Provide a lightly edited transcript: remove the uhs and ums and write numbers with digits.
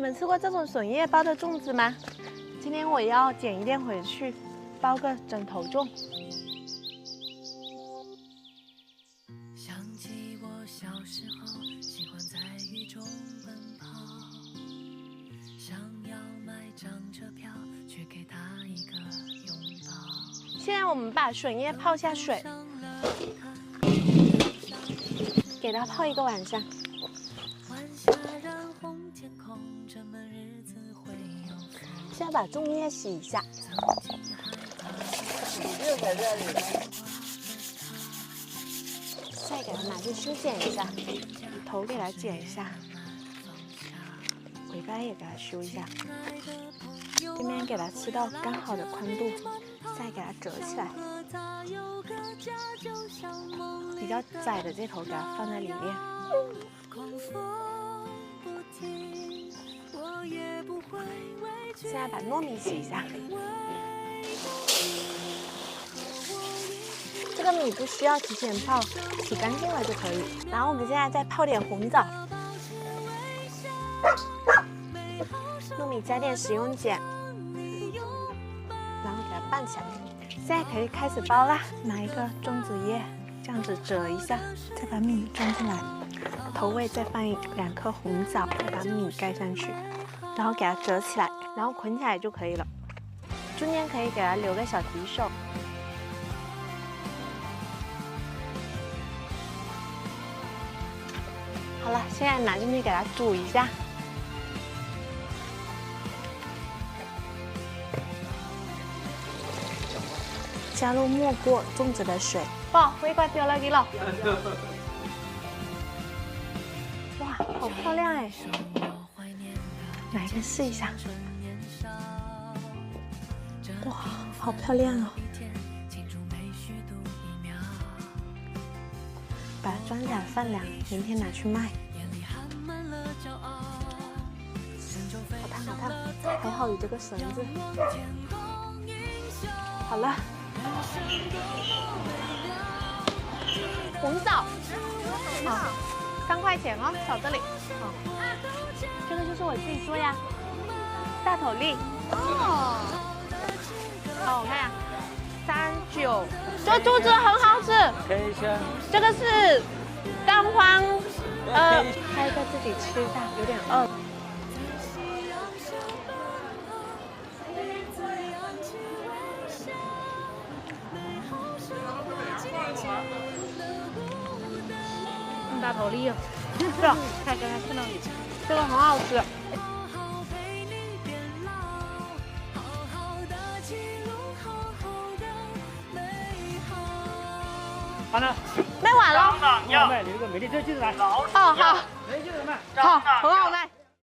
们吃过这种笋叶包的粽子吗？今天我要捡一点回去，包个枕头粽。想起我小时候，喜欢在雨中奔跑，想要买张车票，去给他一个拥抱。现在我们把笋叶泡下水，给它泡1个晚上。 先把粽叶洗一下，再给它拿去修剪一下，头给它剪一下，尾巴也给它修一下，这边给它吃到刚好的宽度，再给它折起来，比较窄的这头给它放在里面。 现在把糯米洗一下，这个米不需要提前泡，洗干净了就可以。然后我们现在再泡点红枣，糯米加点食用碱，然后给它拌起来。现在可以开始包啦，拿一个粽子叶，这样子折一下，再把米装进来，头尾再放2颗红枣，再把米盖上去。 然后给它折起来，然后捆起来就可以了。中间可以给它留个小提手。好了，现在拿进去给它煮一下。加入没过粽子的水。爸，我一块丢了给了。哇，好漂亮哎！ 拿一个试一下，哇，好漂亮哦！把它装起来放凉，明天拿去卖。好烫好烫，还好有这个绳子。好了，红枣，啊，3块钱哦，扫这里。好。 这个就是我自己做呀，大头粒。哦，好，我看呀，39，这粽子很好吃。可以先。这个是蛋黄，开一个自己吃一下，有点饿。大头粒，是，看刚才看到你。 这个很好吃。完了，卖完了。要卖留个美丽，这就是来。哦，好。没就是卖。好，很好卖。